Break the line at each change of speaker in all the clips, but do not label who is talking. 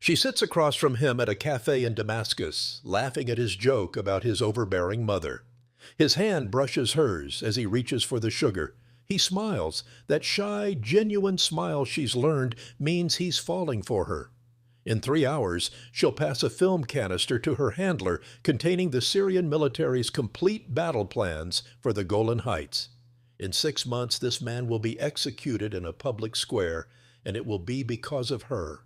She sits across from him at a cafe in Damascus, laughing at his joke about his overbearing mother. His hand brushes hers as he reaches for the sugar. He smiles. That shy, genuine smile she's learned means he's falling for her. In 3 hours, she'll pass a film canister to her handler containing the Syrian military's complete battle plans for the Golan Heights. In 6 months, this man will be executed in a public square, and it will be because of her.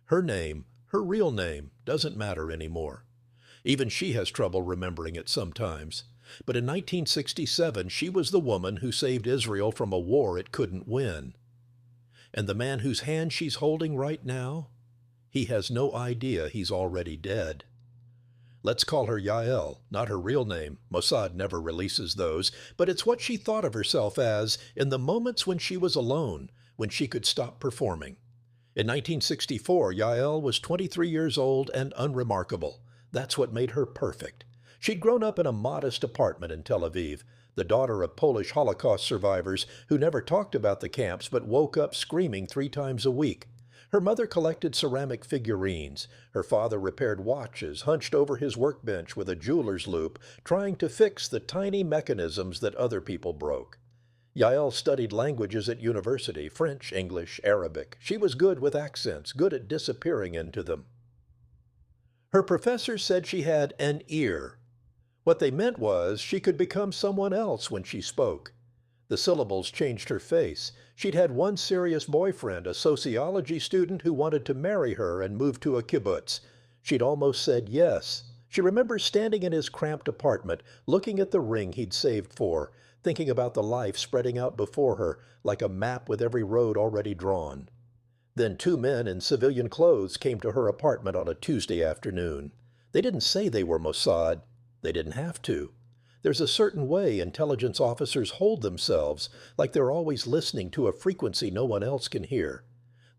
Her name, her real name, doesn't matter anymore. Even she has trouble remembering it sometimes. But in 1967, she was the woman who saved Israel from a war it couldn't win. And the man whose hand she's holding right now, he has no idea he's already dead. Let's call her Yael, not her real name. Mossad never releases those, but it's what she thought of herself as in the moments when she was alone, when she could stop performing. In 1964, Yael was 23 years old and unremarkable. That's what made her perfect. She'd grown up in a modest apartment in Tel Aviv, the daughter of Polish Holocaust survivors who never talked about the camps but woke up screaming 3 times a week. Her mother collected ceramic figurines. Her father repaired watches, hunched over his workbench with a jeweler's loop, trying to fix the tiny mechanisms that other people broke. Yael studied languages at university, French, English, Arabic. She was good with accents, good at disappearing into them. Her professors said she had an ear. What they meant was she could become someone else when she spoke. The syllables changed her face. She'd had one serious boyfriend, a sociology student who wanted to marry her and move to a kibbutz. She'd almost said yes. She remembers standing in his cramped apartment, looking at the ring he'd saved for, thinking about the life spreading out before her like a map with every road already drawn. Then 2 men in civilian clothes came to her apartment on a Tuesday afternoon. They didn't say they were Mossad. They didn't have to. There's a certain way intelligence officers hold themselves, like they're always listening to a frequency no one else can hear.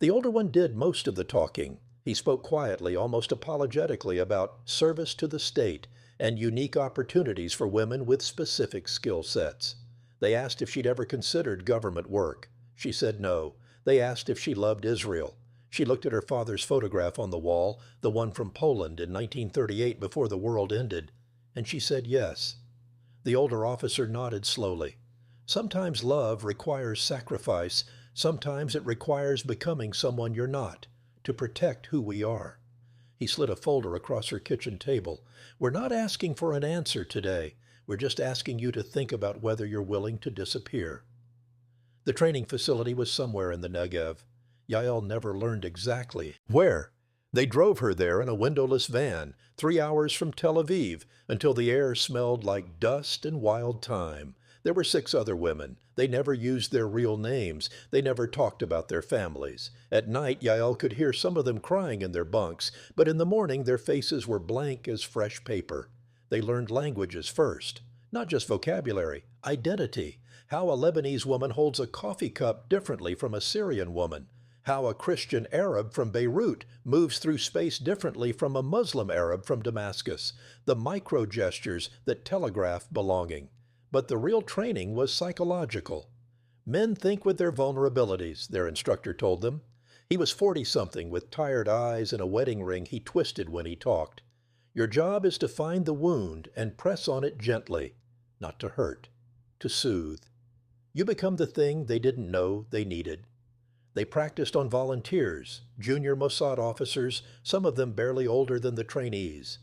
The older one did most of the talking. He spoke quietly, almost apologetically, about service to the state and unique opportunities for women with specific skill sets. They asked if she'd ever considered government work. She said no. They asked if she loved Israel. She looked at her father's photograph on the wall, the one from Poland in 1938 before the world ended, and she said yes. The older officer nodded slowly. Sometimes love requires sacrifice. Sometimes it requires becoming someone you're not, to protect who we are. He slid a folder across her kitchen table. We're not asking for an answer today. We're just asking you to think about whether you're willing to disappear. The training facility was somewhere in the Negev. Yael never learned exactly where. They drove her there in a windowless van, 3 hours from Tel Aviv, until the air smelled like dust and wild thyme. There were 6 other women. They never used their real names. They never talked about their families. At night, Yael could hear some of them crying in their bunks, but in the morning their faces were blank as fresh paper. They learned languages first. Not just vocabulary, identity. How a Lebanese woman holds a coffee cup differently from a Syrian woman. How a Christian Arab from Beirut moves through space differently from a Muslim Arab from Damascus. The micro gestures that telegraph belonging. But the real training was psychological. Men think with their vulnerabilities, their instructor told them. He was 40-something with tired eyes and a wedding ring he twisted when he talked. Your job is to find the wound and press on it gently, not to hurt, to soothe. You become the thing they didn't know they needed. They practiced on volunteers, junior Mossad officers, some of them barely older than the trainees.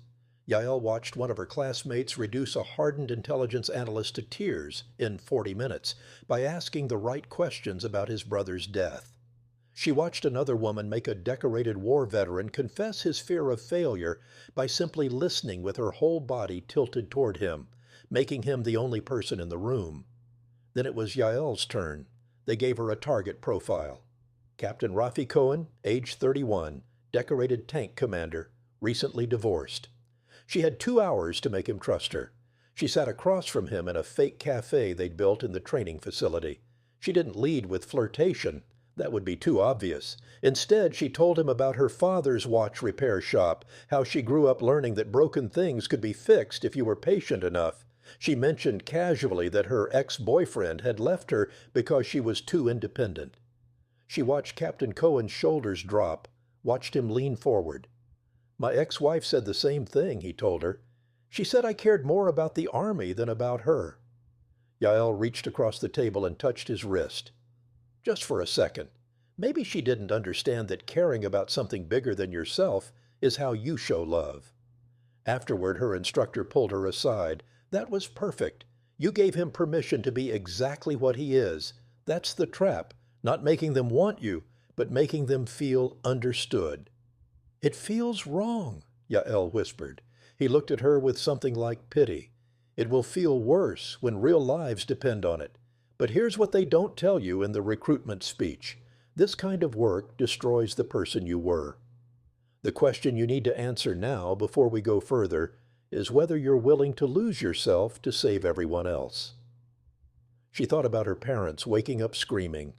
Yael watched one of her classmates reduce a hardened intelligence analyst to tears in 40 minutes by asking the right questions about his brother's death. She watched another woman make a decorated war veteran confess his fear of failure by simply listening with her whole body tilted toward him, making him the only person in the room. Then it was Yael's turn. They gave her a target profile. Captain Rafi Cohen, age 31, decorated tank commander, recently divorced. She had 2 hours to make him trust her. She sat across from him in a fake cafe they'd built in the training facility. She didn't lead with flirtation. That would be too obvious. Instead, she told him about her father's watch repair shop, how she grew up learning that broken things could be fixed if you were patient enough. She mentioned casually that her ex-boyfriend had left her because she was too independent. She watched Captain Cohen's shoulders drop, watched him lean forward. "My ex-wife said the same thing," he told her. "She said I cared more about the army than about her." Yael reached across the table and touched his wrist. "Just for a second. Maybe she didn't understand that caring about something bigger than yourself is how you show love." Afterward, her instructor pulled her aside. "That was perfect. You gave him permission to be exactly what he is. That's the trap, not making them want you, but making them feel understood." "It feels wrong," Yael whispered. He looked at her with something like pity. "It will feel worse when real lives depend on it. But here's what they don't tell you in the recruitment speech. This kind of work destroys the person you were. The question you need to answer now, before we go further, is whether you're willing to lose yourself to save everyone else." She thought about her parents waking up screaming.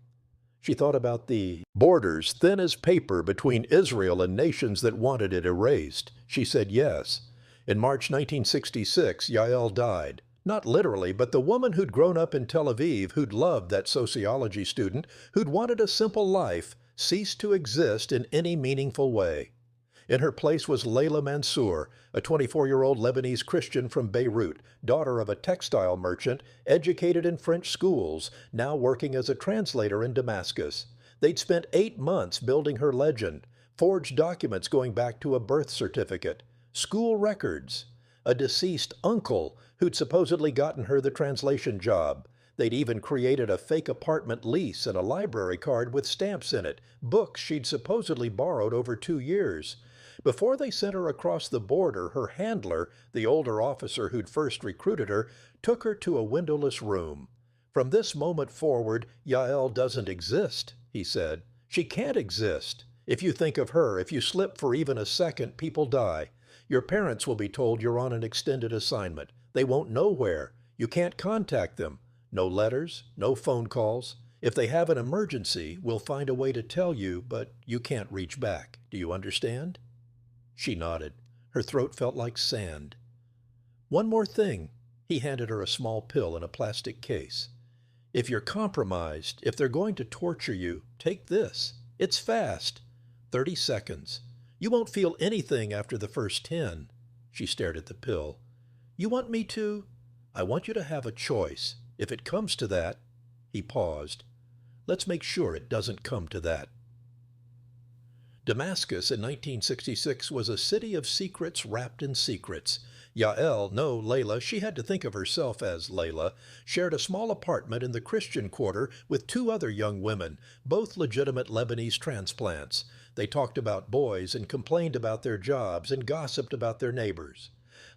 She thought about the borders thin as paper between Israel and nations that wanted it erased. She said yes. In March 1966, Yael died. Not literally, but the woman who'd grown up in Tel Aviv, who'd loved that sociology student, who'd wanted a simple life, ceased to exist in any meaningful way. In her place was Layla Mansour, a 24-year-old Lebanese Christian from Beirut, daughter of a textile merchant, educated in French schools, now working as a translator in Damascus. They'd spent 8 months building her legend, forged documents going back to a birth certificate, school records, a deceased uncle who'd supposedly gotten her the translation job. They'd even created a fake apartment lease and a library card with stamps in it, books she'd supposedly borrowed over 2 years. Before they sent her across the border, her handler, the older officer who'd first recruited her, took her to a windowless room. "From this moment forward, Yael doesn't exist," he said. "She can't exist. If you think of her, if you slip for even a second, people die. Your parents will be told you're on an extended assignment. They won't know where. You can't contact them. No letters, no phone calls. If they have an emergency, we'll find a way to tell you, but you can't reach back. Do you understand?" She nodded. Her throat felt like sand. "One more thing." He handed her a small pill in a plastic case. "If you're compromised, if they're going to torture you, take this. It's fast. 30 seconds. You won't feel anything after the first 10. She stared at the pill. "You want me to?" "I want you to have a choice. If it comes to that—" He paused. "Let's make sure it doesn't come to that." Damascus in 1966 was a city of secrets wrapped in secrets. Yael, no, Layla, she had to think of herself as Layla, shared a small apartment in the Christian quarter with 2 other young women, both legitimate Lebanese transplants. They talked about boys and complained about their jobs and gossiped about their neighbors.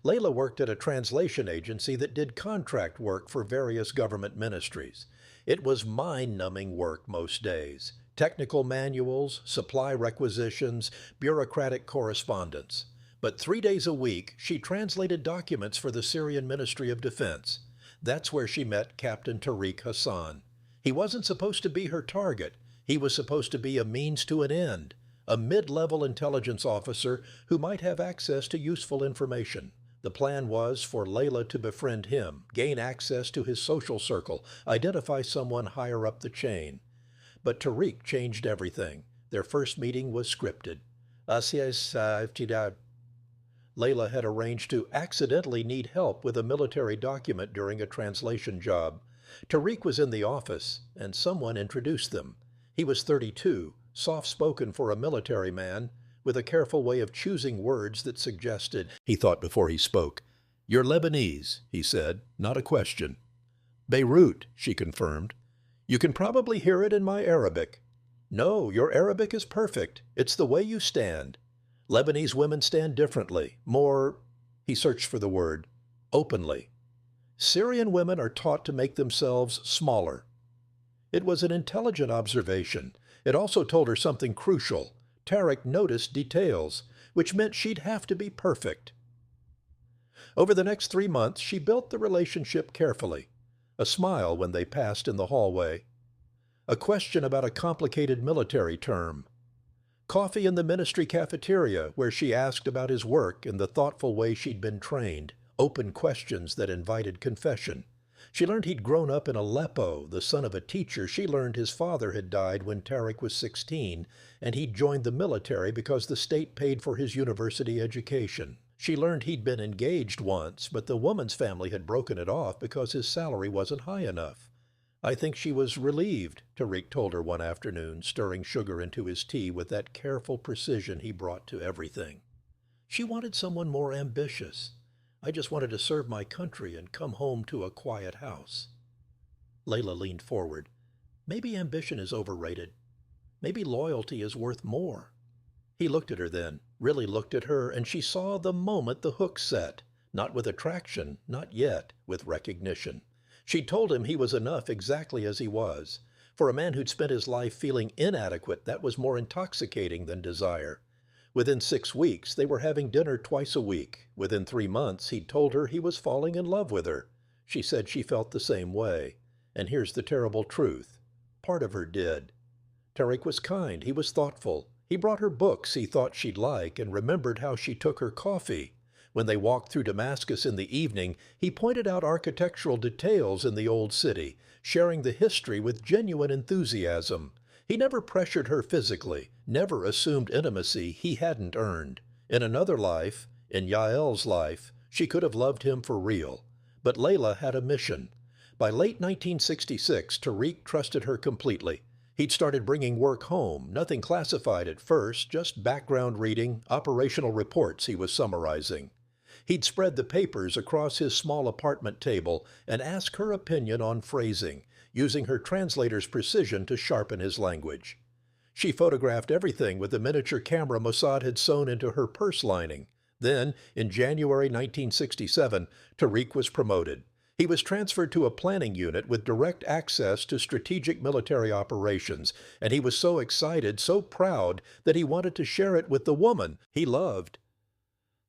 Layla worked at a translation agency that did contract work for various government ministries. It was mind-numbing work most days. Technical manuals, supply requisitions, bureaucratic correspondence. But 3 days a week, she translated documents for the Syrian Ministry of Defense. That's where she met Captain Tariq Hassan. He wasn't supposed to be her target. He was supposed to be a means to an end, a mid-level intelligence officer who might have access to useful information. The plan was for Layla to befriend him, gain access to his social circle, identify someone higher up the chain. But Tariq changed everything. Their first meeting was scripted. Layla had arranged to accidentally need help with a military document during a translation job. Tariq was in the office, and someone introduced them. He was 32, soft-spoken for a military man, with a careful way of choosing words that suggested, he thought before he spoke. "You're Lebanese," he said, not a question. "Beirut," she confirmed. "You can probably hear it in my Arabic." "No, your Arabic is perfect. It's the way you stand. Lebanese women stand differently, more," he searched for the word, "openly. Syrian women are taught to make themselves smaller." It was an intelligent observation. It also told her something crucial. Tariq noticed details, which meant she'd have to be perfect. Over the next 3 months, she built the relationship carefully. A smile when they passed in the hallway. A question about a complicated military term. Coffee in the ministry cafeteria, where she asked about his work in the thoughtful way she'd been trained. Open questions that invited confession. She learned he'd grown up in Aleppo, the son of a teacher. She learned his father had died when Tariq was 16, and he'd joined the military because the state paid for his university education. She learned he'd been engaged once, but the woman's family had broken it off because his salary wasn't high enough. I think she was relieved, Tariq told her one afternoon, stirring sugar into his tea with that careful precision he brought to everything. She wanted someone more ambitious. I just wanted to serve my country and come home to a quiet house. Layla leaned forward. Maybe ambition is overrated. Maybe loyalty is worth more. He looked at her then, really looked at her, and she saw the moment the hook set, not with attraction, not yet, with recognition. She told him he was enough exactly as he was. For a man who'd spent his life feeling inadequate, that was more intoxicating than desire. Within 6 weeks, they were having dinner twice a week. Within 3 months, he'd told her he was falling in love with her. She said she felt the same way. And here's the terrible truth. Part of her did. Tariq was kind. He was thoughtful. He brought her books he thought she'd like and remembered how she took her coffee. When they walked through Damascus in the evening, he pointed out architectural details in the old city, sharing the history with genuine enthusiasm. He never pressured her physically, never assumed intimacy he hadn't earned. In another life, in Yael's life, she could have loved him for real. But Layla had a mission. By late 1966, Tariq trusted her completely. He'd started bringing work home, nothing classified at first, just background reading, operational reports he was summarizing. He'd spread the papers across his small apartment table and ask her opinion on phrasing, using her translator's precision to sharpen his language. She photographed everything with the miniature camera Mossad had sewn into her purse lining. Then, in January 1967, Tariq was promoted. He was transferred to a planning unit with direct access to strategic military operations, and he was so excited, so proud, that he wanted to share it with the woman he loved.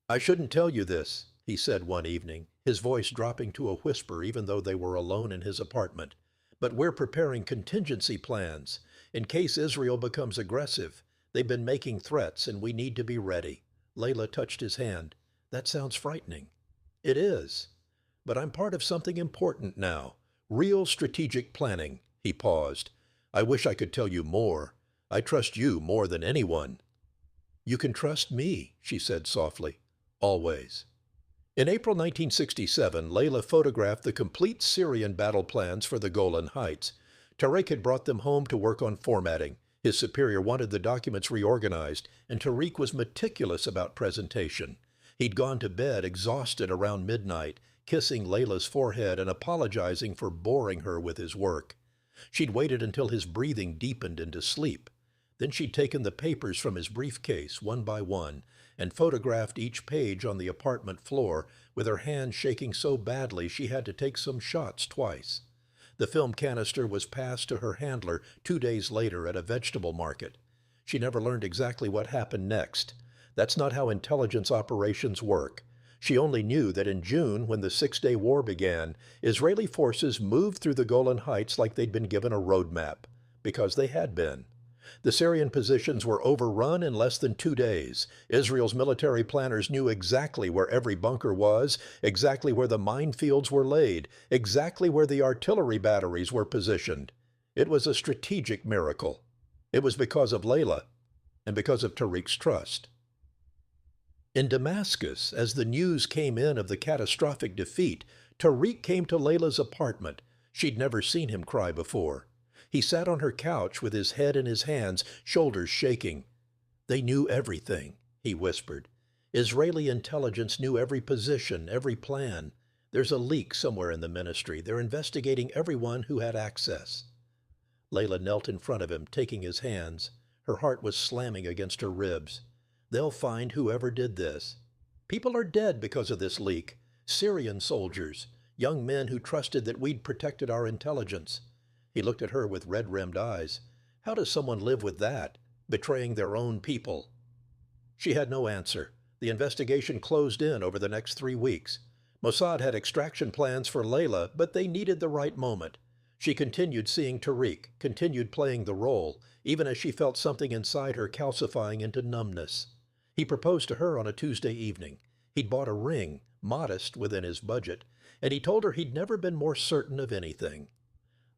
"I shouldn't tell you this," he said one evening, his voice dropping to a whisper even though they were alone in his apartment. "But we're preparing contingency plans. In case Israel becomes aggressive, they've been making threats and we need to be ready." Layla touched his hand. "That sounds frightening." "It is. But I'm part of something important now. Real strategic planning." He paused. "I wish I could tell you more. I trust you more than anyone." "You can trust me," she said softly. "Always." In April 1967, Layla photographed the complete Syrian battle plans for the Golan Heights. Tariq had brought them home to work on formatting. His superior wanted the documents reorganized, and Tariq was meticulous about presentation. He'd gone to bed exhausted around midnight, kissing Layla's forehead and apologizing for boring her with his work. She'd waited until his breathing deepened into sleep. Then she'd taken the papers from his briefcase one by one and photographed each page on the apartment floor, with her hand shaking so badly she had to take some shots twice. The film canister was passed to her handler 2 days later at a vegetable market. She never learned exactly what happened next. That's not how intelligence operations work. She only knew that in June, when the 6-day war began, Israeli forces moved through the Golan Heights like they'd been given a roadmap, because they had been. The Syrian positions were overrun in less than 2 days. Israel's military planners knew exactly where every bunker was, exactly where the minefields were laid, exactly where the artillery batteries were positioned. It was a strategic miracle. It was because of Layla and because of Tariq's trust. In Damascus, as the news came in of the catastrophic defeat, Tariq came to Layla's apartment. She'd never seen him cry before. He sat on her couch with his head in his hands, shoulders shaking. "They knew everything," he whispered. "Israeli intelligence knew every position, every plan. There's a leak somewhere in the ministry. They're investigating everyone who had access." Layla knelt in front of him, taking his hands. Her heart was slamming against her ribs. "They'll find whoever did this. People are dead because of this leak. Syrian soldiers, young men who trusted that we'd protected our intelligence." He looked at her with red-rimmed eyes. "How does someone live with that, betraying their own people?" She had no answer. The investigation closed in over the next 3 weeks. Mossad had extraction plans for Layla, but they needed the right moment. She continued seeing Tariq, continued playing the role, even as she felt something inside her calcifying into numbness. He proposed to her on a Tuesday evening. He'd bought a ring, modest within his budget, and he told her he'd never been more certain of anything.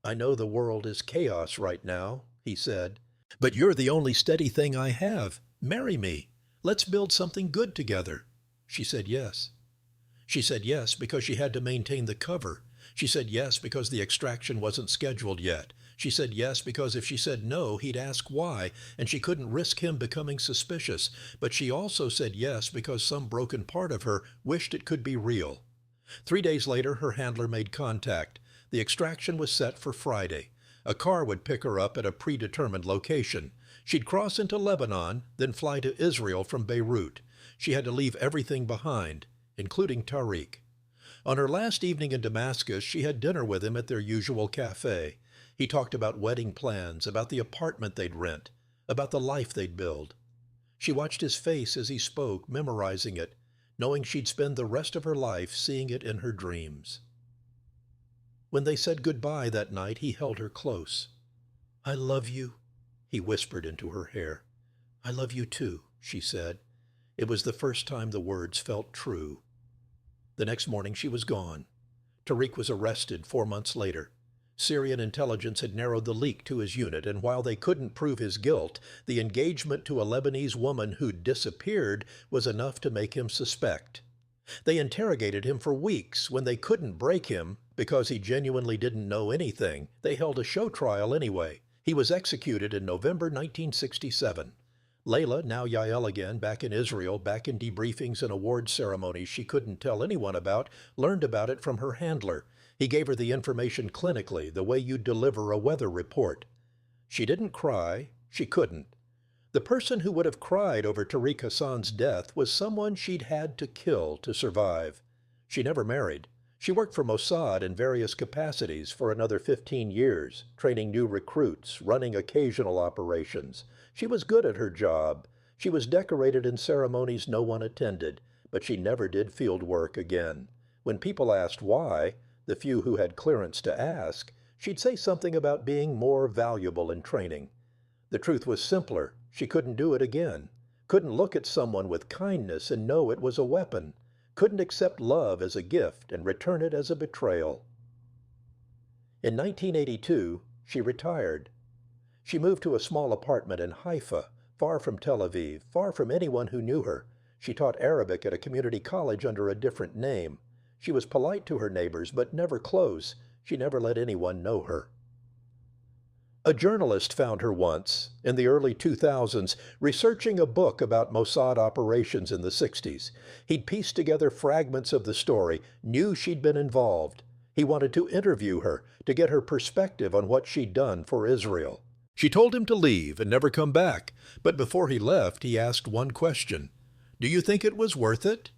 "I know the world is chaos right now," he said, "but you're the only steady thing I have. Marry me. Let's build something good together." She said yes. She said yes because she had to maintain the cover. She said yes because the extraction wasn't scheduled yet. She said yes because if she said no, he'd ask why, and she couldn't risk him becoming suspicious. But she also said yes because some broken part of her wished it could be real. 3 days later, her handler made contact. The extraction was set for Friday. A car would pick her up at a predetermined location. She'd cross into Lebanon, then fly to Israel from Beirut. She had to leave everything behind, including Tariq. On her last evening in Damascus, she had dinner with him at their usual cafe. He talked about wedding plans, about the apartment they'd rent, about the life they'd build. She watched his face as he spoke, memorizing it, knowing she'd spend the rest of her life seeing it in her dreams. When they said goodbye that night, he held her close. "I love you," he whispered into her hair. "I love you too," she said. It was the first time the words felt true. The next morning she was gone. Tariq was arrested 4 months later. Syrian intelligence had narrowed the leak to his unit, and while they couldn't prove his guilt, the engagement to a Lebanese woman who'd disappeared was enough to make him suspect. They interrogated him for weeks. When they couldn't break him, because he genuinely didn't know anything, they held a show trial anyway. He was executed in November 1967. Layla, now Yael again, back in Israel, back in debriefings and award ceremonies she couldn't tell anyone about, learned about it from her handler. He gave her the information clinically, the way you deliver a weather report. She didn't cry. She couldn't. The person who would have cried over Tariq Hassan's death was someone she'd had to kill to survive. She never married. She worked for Mossad in various capacities for another 15 years, training new recruits, running occasional operations. She was good at her job. She was decorated in ceremonies no one attended, but she never did field work again. When people asked why, the few who had clearance to ask, she'd say something about being more valuable in training. The truth was simpler. She couldn't do it again. Couldn't look at someone with kindness and know it was a weapon. Couldn't accept love as a gift and return it as a betrayal. In 1982, she retired. She moved to a small apartment in Haifa, far from Tel Aviv, far from anyone who knew her. She taught Arabic at a community college under a different name. She was polite to her neighbors, but never close. She never let anyone know her. A journalist found her once, in the early 2000s, researching a book about Mossad operations in the 60s. He'd pieced together fragments of the story, knew she'd been involved. He wanted to interview her, to get her perspective on what she'd done for Israel. She told him to leave and never come back, but before he left, he asked one question. "Do you think it was worth it?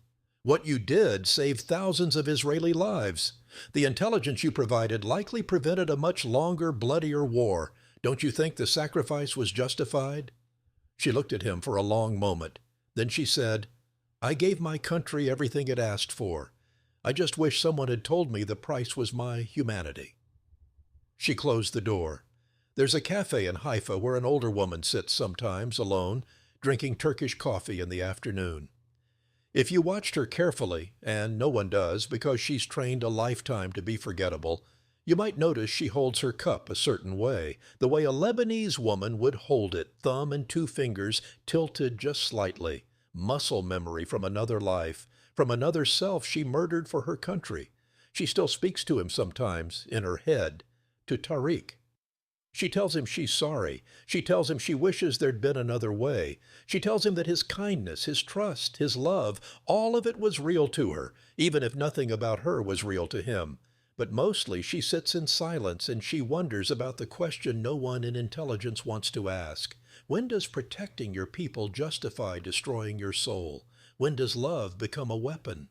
What you did saved thousands of Israeli lives. The intelligence you provided likely prevented a much longer, bloodier war. Don't you think the sacrifice was justified?" She looked at him for a long moment. Then she said, "I gave my country everything it asked for. I just wish someone had told me the price was my humanity." She closed the door. There's a cafe in Haifa where an older woman sits sometimes alone, drinking Turkish coffee in the afternoon. If you watched her carefully, and no one does because she's trained a lifetime to be forgettable, you might notice she holds her cup a certain way, the way a Lebanese woman would hold it, thumb and 2 fingers tilted just slightly, muscle memory from another life, from another self she murdered for her country. She still speaks to him sometimes, in her head, to Tariq. She tells him she's sorry. She tells him she wishes there'd been another way. She tells him that his kindness, his trust, his love, all of it was real to her, even if nothing about her was real to him. But mostly she sits in silence and she wonders about the question no one in intelligence wants to ask. When does protecting your people justify destroying your soul? When does love become a weapon?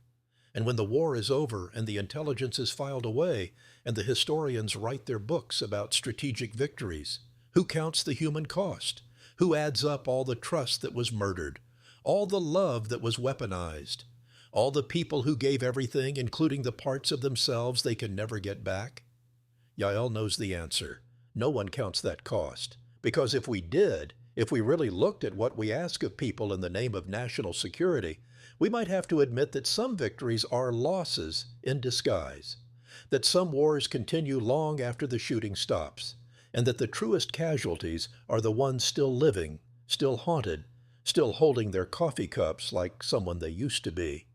And when the war is over and the intelligence is filed away and the historians write their books about strategic victories, who counts the human cost? Who adds up all the trust that was murdered, all the love that was weaponized, all the people who gave everything, including the parts of themselves they can never get back? Yael knows the answer. No one counts that cost, because if we did, If we really looked at what we ask of people in the name of national security, we might have to admit that some victories are losses in disguise, that some wars continue long after the shooting stops, and that the truest casualties are the ones still living, still haunted, still holding their coffee cups like someone they used to be.